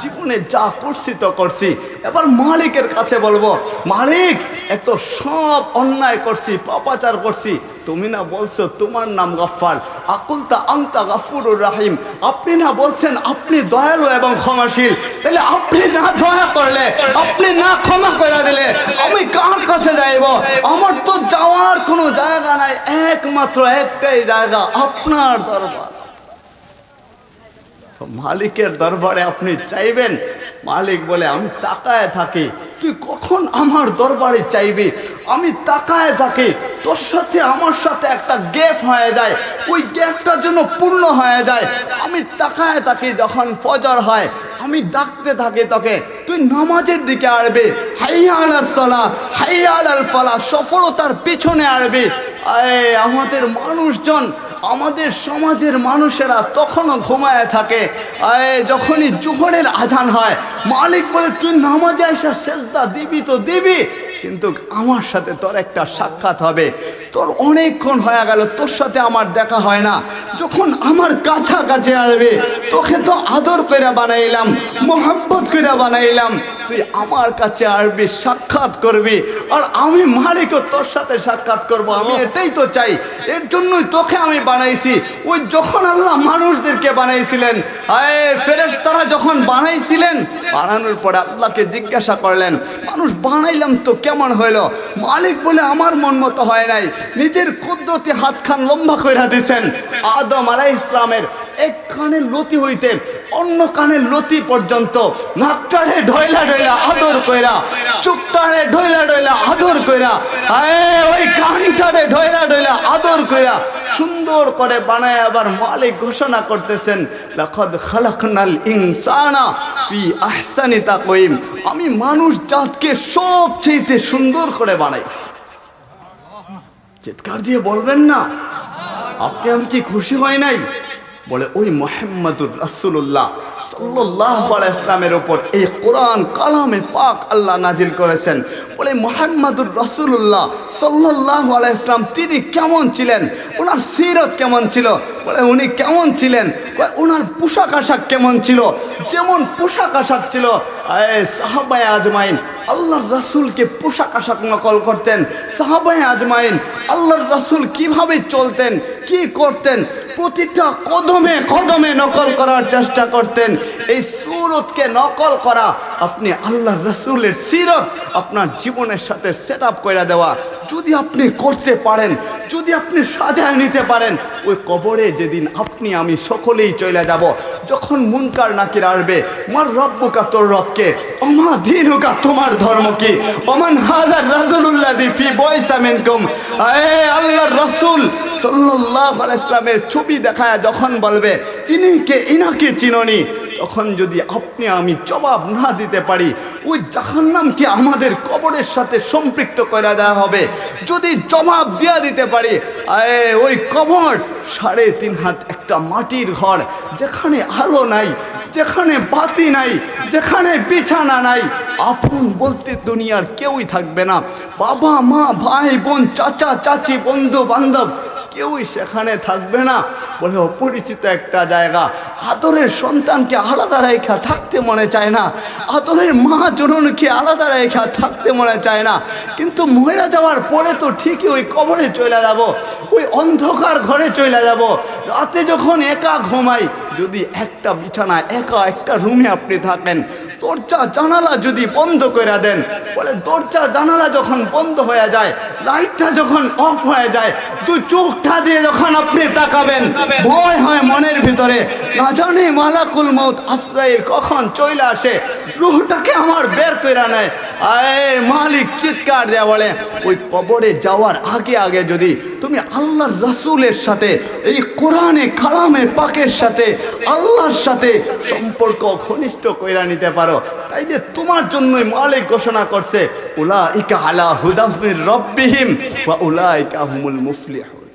জীবনে যা করছি তো করছি, এবার মালিকের কাছে বলবো, মালিক এত সব অন্যায় করছি, পাপাচার করছি, তুমি না বলছো তোমার নাম গফফার, আকুলতা আনতা গাফুরুর রাহিম, আপনি না বলছেন আপনি দয়ালু এবং ক্ষমাশীল, তাহলে আপনি না দয়া করলে, আপনি না ক্ষমা করে দিলে আমি কার কাছে যাইব? আমার তো যাওয়ার কোনো জায়গা নাই, একমাত্র একটাই জায়গা, আপনার দরবার। মালিকের দরবারে আপনি চাইবেন, মালিক বলে আমি তাকায় থাকি, তুই কখন আমার দরবারে চাইবি? আমি তাকায় থাকি, তোর সাথে আমার সাথে একটা গ্যাপ হয়ে যায়, ওই গ্যাপটার জন্য পূর্ণ হয়ে যায়। আমি তাকায় থাকি, যখন ফজর হয় আমি ডাকতে থাকি তোকে, তুই নামাজের দিকে আসবি, হাইয়া আলাস সালাহ, হাইয়া আলাল ফালাহ, সফলতার পিছনে আসবি। আমাদের মানুষজন, আমাদের সমাজের মানুষেরা তখনও ঘুমায় থাকে। যখনই জোহরের আজান হয় মালিক বলে তুই নামাজে এসে সেজদা দিবি তো দিবি, কিন্তু আমার সাথে তোর একটা সাক্ষাৎ হবে, তোর অনেকক্ষণ হয়ে গেল তোর সাথে আমার দেখা হয় না, যখন আমার কাছাকাছি আসবে তোকে তো আদর করে বানাইলাম, মোহাব্বত করে বানাইলাম, তুই আমার কাছে আসবি, সাক্ষাৎ করবি, আর আমি মালিকও তোর সাথে সাক্ষাৎ করব। আমি এটাই তো চাই, এর জন্যই তোকে আমি বানাইছি। ওই যখন আল্লাহ মানুষদেরকে বানাইছিলেন, ফেরেশতারা যখন বানাইছিলেন, বানানোর পরে আল্লাহকে জিজ্ঞাসা করলেন, মানুষ বানাইলাম তো কেমন হইল? মালিক বলে আমার মন মতো হয় নাই, নিজের কুদরতি হাতখান লম্বা কইরা দিয়েছেন। আদম আলাইহিস ইসলামের এক কানের লতি হইতে অন্য কানের লতি পর্যন্ত নাকটারে ঢয়লা ঢয়লা আদর কইরা, চুপটারে ঢয়লা ঢয়লা আদর কইরা, ওই কানটারে ঢয়লা ঢয়লা আদর কইরা সুন্দর করে বানায় আবার মালিক ঘোষণা করতেছেন, লাকাদ খালাকনাল ইনসানা ফি আহসানি তাকওয়িম, আমি মানুষ জাতকে সবচেয়ে সুন্দর করে বানাইছি। চিৎকার দিয়ে বলবেন না, আপনি আমি কি খুশি হয় নাই? বলে ওই মুহাম্মদুর রাসূলুল্লাহ সাল্লাল্লাহু আলাইহি ওয়াসাল্লামের উপর এই কোরআন কালামে পাক আল্লাহ নাজিল করেছেন। বলে মুহাম্মদুর রাসূলুল্লাহ সাল্লাল্লাহু আলাইহি ওয়াসাল্লাম তিনি কেমন ছিলেন, ওনার সিরাত কেমন ছিল? বলে উনি কেমন ছিলেন, ওনার পোশাক আশাক কেমন ছিল? যেমন পোশাক আশাক ছিল, সাহাবায়ে আজমাইন আল্লাহর রাসূলকে পোশাক আশাক নকল করতেন। সাহাবায়ে আজমাইন আল্লাহর রাসূল কিভাবে চলতেন, কি করতেন, প্রতিটা কদমে কদমে নকল করার চেষ্টা করতেন। এই সুরতকে নকল করা, আপনি আল্লাহর রাসূলের সিরত আপনার জীবনের সাথে সেট আপ করে দেওয়া যদি আপনি করতে পারেন, যদি আপনি সাজায় নিতে পারেন, ওই কবরে যেদিন আপনি আমি সকলেই চলে যাব, যখন মুনকার নাকির আসবে, মার রব্বুকা, তোর রবকে, ওমা দীনুকা, তোমার ধর্ম কি, ওমান হাযার রাজুলুল্লাযী ফি বয়সা মিনকুম, আল্লাহর রাসূল সাল্লাল্লাহু আলাইহি ওয়াসাল্লামের ছবি দেখায় যখন বলবে ইনিকে ইনাকে চিননি, তখন যদি আপনি আমি জবাব না দিতে পারি, ওই জাহান্নামকে আমাদের কবরের সাথে সম্পৃক্ত করে দেওয়া হবে। যদি জবাব দিয়া দিতে পারি, ওই কবর 3.5 হাত একটা মাটির ঘর, যেখানে আলো নাই, যেখানে বাতি নাই, যেখানে বিছানা নাই, আপন বলতে দুনিয়ার কেউই থাকবে না, বাবা মা ভাই বোন চাচা চাচি বন্ধু বান্ধব কেউই সেখানে থাকবে না। বলে অপরিচিত একটা জায়গা, আদরের সন্তানকে আলাদা রেখা থাকতে মনে চায় না, আদরের মা জননীকে আলাদা রেখা থাকতে মনে চায় না, কিন্তু মরে যাওয়ার পরে তো ঠিকই ওই কবরে চলে যাব, ওই অন্ধকার ঘরে চলে যাব। রাতে যখন একা ঘুমাই, যদি একটা বিছানায় একা একটা রুমে আপনি থাকেন, দরজা জানালা যদি বন্ধ করে দেন, বলে দরজা জানালা যখন বন্ধ হয়ে যায়, লাইটটা যখন অফ হয়ে যায়, দুই চোখটা দিয়ে যখন আপনি তাকাবেন, ভয় হয় মনের ভিতরে, না জানি মালাকুল মউত আজরাইল কখন চলে আসে, রূহটাকে আমার বের করে নেয়। মালিক চিৎকার দেয়া বলে, ওই কবরে যাওয়ার আগে আগে যদি তুমি আল্লাহর রাসূলের সাথে, এই কোরআনে কালামে পাকের সাথে, আল্লাহর সাথে সম্পর্ক ঘনিষ্ঠ কইরা নিতে পারো, তাই যে তোমার জন্যই মালিক ঘোষণা করছে, উলাইকা আলা হুদাম মির রাব্বিহিম ওয়া উলাইকা হুমুল মুফলিহুন।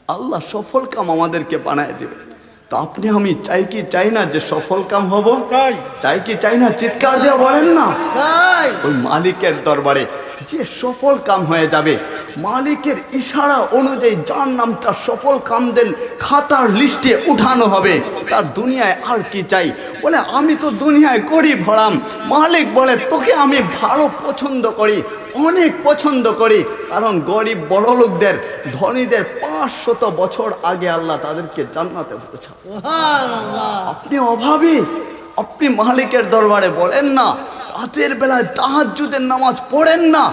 আল্লাহ সফল কাম আমাদেরকে বানায় দিবে। তো আপনি আমি চাই কি চাই না যে সফল কাম হব? চাই কি চাই না? চিৎকার দিয়ে বলেন না। ওই মালিকের দরবারে যে সফল কাম হয়ে যাবে, মালিকের ইশারা অনুযায়ী যার নামটা সফল কামদের খাতার লিস্টে উঠানো হবে, তার দুনিয়ায় আর কি চাই? বলে আমি তো দুনিয়ায় গরিব হলাম। মালিক বলে তোকে আমি ভালো পছন্দ করি, অনেক পছন্দ করি, কারণ গরিব বড় লোকদের ধনীদের 500 বছর আগে আল্লাহ তাদেরকে জান্নাতে পৌঁছাবে। আপনি অভাবী, আপনি মালিকের দরবারে বলেন না, রাতের বেলায় তাহাজ্জুদের নামাজ পড়েন না,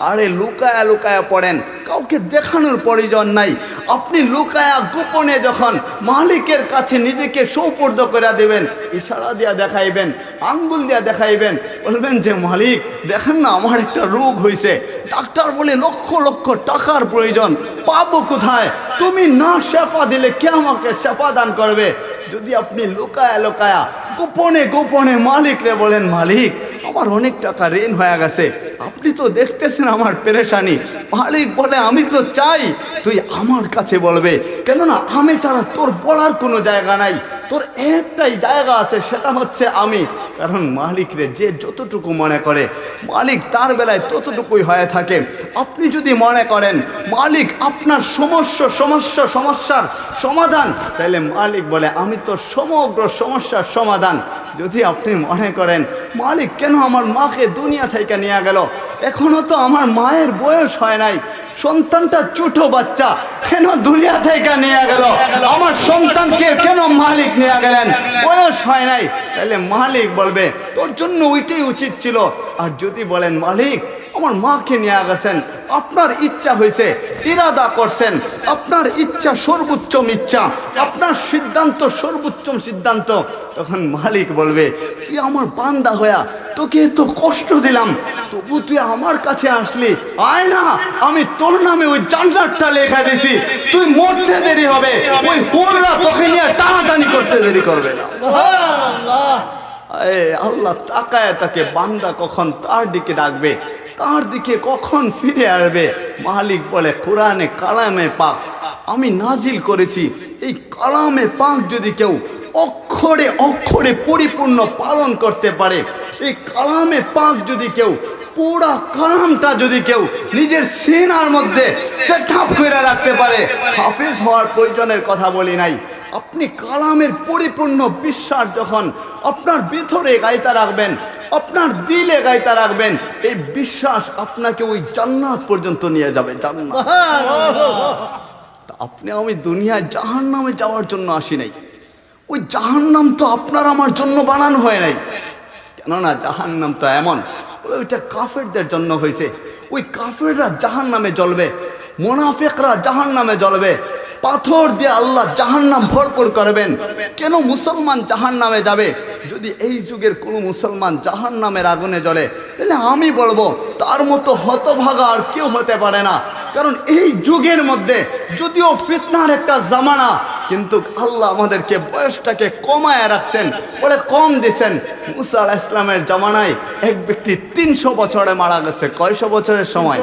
আরে লুকায়া লুকায়া পড়েন, কাউকে দেখানোর প্রয়োজন নাই। আপনি লুকায়া গোপনে যখন মালিকের কাছে নিজেকে সুপর্দ করে দেবেন, ইশারা দিয়া দেখাইবেন, আঙ্গুল দিয়া দেখাইবেন, বলবেন যে মালিক দেখেন না আমার একটা রোগ হয়েছে, ডাক্তার বলে লক্ষ লক্ষ টাকার প্রয়োজন, পাবো কোথায়? তুমি না শেফা দিলে কে আমাকে শেফা দান করবে? যদি আপনি লুকায়া লুকায়া গোপনে গোপনে মালিকরে বলেন মালিক আমার অনেক টাকা ঋণ হয়ে গেছে, আপনি তো দেখতেছেন আমার পেরেশানি, মালিক বলে আমি তো চাই তুই আমার কাছে বলবে, কেননা আমি ছাড়া তোর বলার কোনো জায়গা নাই, তোর একটাই জায়গা আছে সেটা হচ্ছে আমি। কারণ মালিক রে যে যতটুকু মনে করে মালিক তার বেলায় ততটুকুই হয়ে থাকে। আপনি যদি মনে করেন মালিক আপনার সমস্যার সমাধান, তাহলে মালিক বলে আমি তো সমগ্র সমস্যার সমাধান। যদি আপনি মনে করেন মালিক কেন আমার মাকে দুনিয়া থেকে নিয়ে গেল, এখনো তো আমার মায়ের বয়স হয় নাই, সন্তানটা ছোট বাচ্চা কেন দুনিয়া থেকে নিয়ে গেল, আমার সন্তানকে কেন মালিক নিয়ে গেলেন, বয়স হয় নাই, তাহলে মালিক বলবে তোর জন্য ওইটাই উচিত ছিল। আর যদি বলেন মালিক আমার মাকে নিয়ে গেছেন, আপনার ইচ্ছা হয়েছে, ইরাদা করছেন, আপনার ইচ্ছা সর্বোচ্চম ইচ্ছা, আপনার সিদ্ধান্ত সর্বোচ্চম সিদ্ধান্ত, তখন মালিক বলবে তুই আমার বান্দা হইয়া তোকে এত কষ্ট দিলাম, তবু তুই আমার কাছে আসলি, আয় না আমি তোর নামে ওই জান্নাতটা লেখা দিছি, তুই মরতে দেরি হবে, ওই হুররা তোকে নিয়ে টানাটানি করতে দেরি করবে না। আল্লাহ তাকায় তাকে বান্দা কখন তার দিকে ডাকবে, তার দিকে কখন ফিরে আসবে। মালিক বলে কোরআনে কালামে পাক আমি নাজিল করেছি, এই কালামে পাক যদি কেউ অক্ষরে অক্ষরে পরিপূর্ণ পালন করতে পারে, এই কালামে পাক যদি কেউ পুরা কালামটা যদি কেউ নিজের সিনার মধ্যে সেটআপ করে রাখতে পারে, হাফেজ হওয়ার প্রয়োজনের কথা বলি নাই, আপনি কালামের পরিপূর্ণ বিশ্বাস যখন আপনার ভিতরে গাইতে রাখবেন, আপনার দিলে গাইতে রাখবেন, এই বিশ্বাস আপনাকে ওই জান্নাত পর্যন্ত নিয়ে যাবে। জান্নাত আপনি আমি দুনিয়ায় জাহান্নামে যাওয়ার জন্য আসি নাই, ওই জাহান্নাম তো আপনার আমার জন্য বানানো হয় নাই, কেননা জাহান্নাম তো এমন ওইটা কাফেরদের জন্য হয়েছে, ওই কাফেররা জাহান্নামে জ্বলবে, মুনাফিকরা জাহান্নামে জ্বলবে, পাথর দিয়ে আল্লাহ জাহান্নাম ভরপুর করবেন। কেন মুসলমান জাহান্নামে যাবে? যদি এই যুগের কোনো মুসলমান জাহান্নামের আগুনে জ্বলে, তাহলে আমি বলবো তার মতো হতভাগা আর কেউ হতে পারে না। কারণ এই যুগের মধ্যে যদিও ফিতনার একটা জামানা, কিন্তু আল্লাহ আমাদেরকে বয়সটাকে কমায় রাখছেন, বলে কম দিয়েছেন। মুসা আলাইহিস সালামের জামানায় এক ব্যক্তি 300 বছরে মারা গেছে। কয়শো বছরের সময়?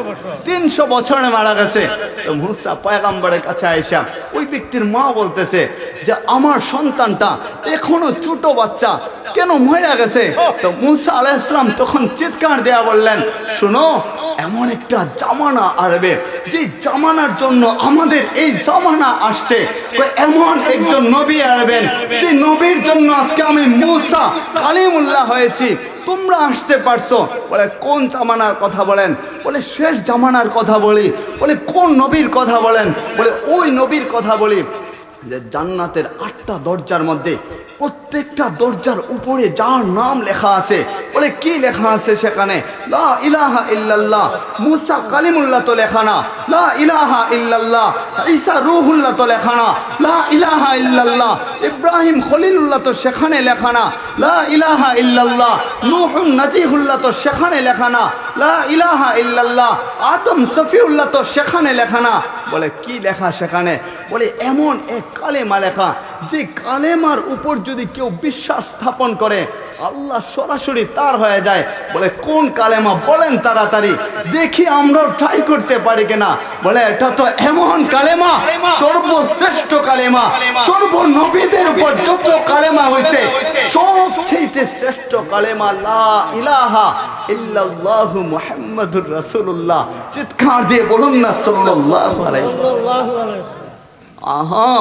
300 বছরে মারা গেছে। তো মুসা পয়গম্বরের কাছে আয়েশা ওই ব্যক্তির মা বলতেছে যে আমার সন্তানটা এখনো ছোট বাচ্চা, কেন মরে গেছে? তো মুসা আলাইহিস সালাম তখন চিৎকার দেয়া বললেন, শোনো এমন একটা জামানা আসবে যে জামানার জন্য আমাদের এই জামানা আসছে, এমন একজন নবী আসবেন যে নবীর জন্য আজকে আমি মুসা কালিমুল্লাহ হয়েছি, তোমরা আসতে পারছো। বলে কোন জামানার কথা বলেন? বলে শেষ জামানার কথা বলি। বলে কোন নবীর কথা বলেন? বলে ওই নবীর কথা বলি যে জান্নাতের 8টা দরজার মধ্যে প্রত্যেকটা দরজার উপরে যার নাম লেখা আছে। বলে কি লেখা আছে সেখানে? লা ইলাহা ইল্লাল্লাহ। মুসা কালিমুল্লাহ তো লেখা না, লা ইলাহা ইল্লাল্লাহ। ঈসা রূহুল্লাহ তো লেখা না, লা ইলাহা ইল্লাল্লাহ। ইব্রাহিম খলিলুল্লাহ তো সেখানে লেখা না, লা ইলাহা ইল্লাল্লাহ। নূহুন নাজিহুল্লাহ তো সেখানে লেখা না, লা ইলাহা ইল্লাল্লাহ। আদম সফিউল্লাহ তো সেখানে লেখা না। বলে কি লেখা সেখানে? বলে এমন এক কালেমা লেখা যে কালেমার উপর যদি কেউ বিশ্বাস স্থাপন করে আল্লাহ সরাসরি তার হয়ে যায়। বলে কোন কালেমা বলেন তাড়াতাড়ি, দেখি আমরাও ট্রাই করতে পারি কিনা। বলে এটা তো এমন কালেমা, সর্বশ্রেষ্ঠ কালেমা, সর্বনবীদের উপর যত কালেমা হয়েছে সবচেয়ে শ্রেষ্ঠ কালেমা লা ইলাহা ইল্লাল্লাহু মুহাম্মাদুর রাসূলুল্লাহ। চিৎকার দিয়ে বলুন না সাল্লাল্লাহু আলাইহি ওয়াসাল্লাম। আহা,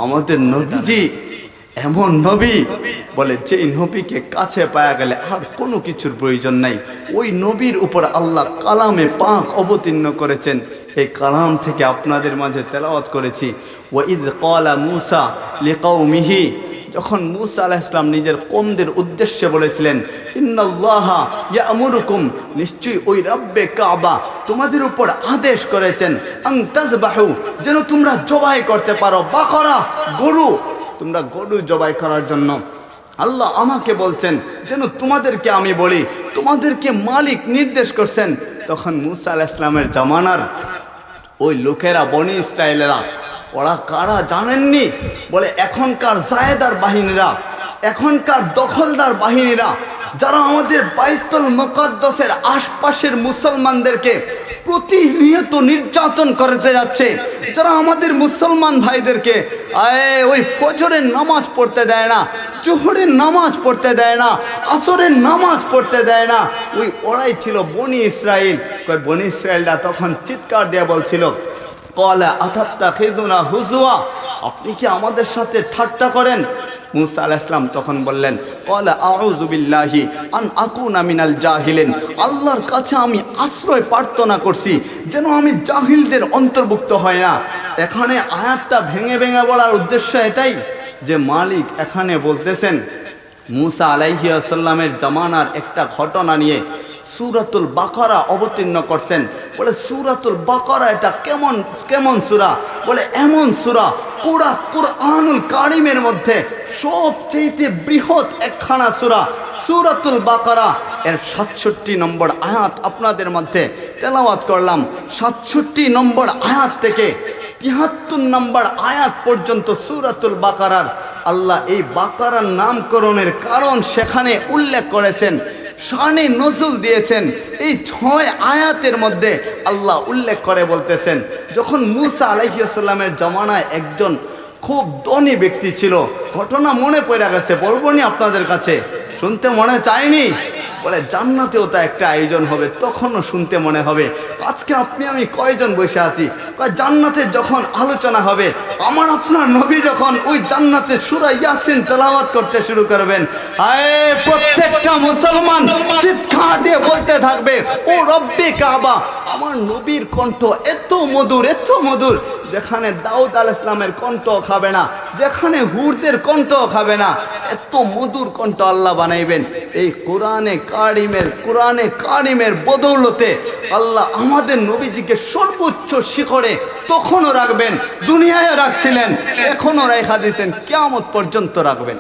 আমাদের নবীজি এমন নবী, বলে যেই নবীকে কাছে পাওয়া গেলে আর কোনো কিছুর প্রয়োজন নাই। ওই নবীর উপর আল্লাহ কালামে পাক অবতীর্ণ করেছেন। এই কালাম থেকে আপনাদের মাঝে তেলাওয়াত করেছি। ওয়াইদ ক্বালা মূসা লিকাওমিহি, যখন মূসা আলাইহিস সালাম নিজের কওমদের উদ্দেশ্যে বলেছিলেন ইন্নাল্লাহা ইয়া'মুরুকুম, নিশ্চয়ই ওই রব্বে কাবা তোমাদের উপর আদেশ করেছেন আন তাযবাহু, যেন তোমরা জবাই করতে পারো, বাকরা গরু, তোমরা গরু জবাই করার জন্য আল্লাহ আমাকে বলছেন যেন তোমাদেরকে আমি বলি, তোমাদেরকে মালিক নির্দেশ করছেন। তখন মূসা আলাইহিস সালামের জামানার ওই লোকেরা, বনি ইসরায়েলেরা, ওরা কারা জানেননি? বলে এখনকার জায়েদার বাহিনীরা, এখনকার দখলদার বাহিনীরা, যারা আমাদের বাইতুল মুকাদ্দাসের আশপাশের মুসলমানদেরকে প্রতিনিয়ত নির্যাতন করতে যাচ্ছে, যারা আমাদের মুসলমান ভাইদেরকে ওই ফজরের নামাজ পড়তে দেয় না, জোহরের নামাজ পড়তে দেয় না, আসরের নামাজ পড়তে দেয় না, ওরাই ছিল বনি ইসরাইল। বনি ইসরাইলরা তখন চিৎকার দিয়ে বলছিল ক্বালা আতাত্তাখিযুনা হুজুয়া, আপনি কি আমাদের সাথে ঠাট্টা করেন? মূসা আলাইহিস সালাম তখন বললেন ক্বালা আউযু বিল্লাহি আন আকুনা মিনাল জাহিলিন, আল্লাহর কাছে আমি আশ্রয় প্রার্থনা করছি যেন আমি জাহিলদের অন্তর্ভুক্ত হয় না। এখানে আয়াতটা ভেঙে ভেঙে বলার উদ্দেশ্য এটাই যে মালিক এখানে বলতেছেন মূসা আলাইহিস সালামের জামানার একটা ঘটনা নিয়ে সূরাতুল বাকারা অবতীর্ণ করছেন। বলে সূরাতুল বাকারা এটা কেমন সূরা? বলে এমন সূরা, পুরা কুরআনুল কারীমের মধ্যে সবচেয়ে বৃহৎ একখানা সূরা সূরাতুল বাকারা। এর 67 নম্বর আয়াত আপনাদের মধ্যে তেলাওয়াত করলাম। 67 নম্বর আয়াত থেকে 73 নম্বর আয়াত পর্যন্ত সূরাতুল বাকারার আল্লাহ এই বাকারার নামকরণের কারণ সেখানে উল্লেখ করেছেন, শানে নজুল দিয়েছেন। এই 6 আয়াতের মধ্যে আল্লাহ উল্লেখ করে বলতেছেন, যখন মূসা আলাইহিস সালামের জামানায় একজন খুব ধনী ব্যক্তি ছিল, ঘটনা মনে পড়ে গেছে, বলবো নি আপনাদের কাছে, শুনতে মনে চায়নি? বলে জান্নাতেও তা একটা আয়োজন হবে, তখনও শুনতে মনে হবে। আজকে আপনি আমি কয়জন বসে আছি, জান্নাতে যখন আলোচনা হবে, আমার আপনার নবী যখন ওই জান্নাতে সূরা ইয়াসিন তেলাওয়াত করতে শুরু করবেন, প্রত্যেকটা মুসলমান চিৎকার দিয়ে বলতে থাকবে ও রব্বে কাবা। আমার নবীর কণ্ঠ এত মধুর, এত মধুর, যেখানে দাউদ আলাইহিস সালামের কণ্ঠ খাবে না, যেখানে হুরদের কণ্ঠ খাবে না, এত মধুর কণ্ঠ আল্লাহ বানাইবেন। এই কোরআনে কারিমের বদৌলতে আল্লাহ আমাদের নবীজিকে সর্বোচ্চ শিখরে তখনও রাখবেন, দুনিয়ায় রাখছিলেন, এখনও রেখা দিয়েছেন, কিয়ামত পর্যন্ত রাখবেন।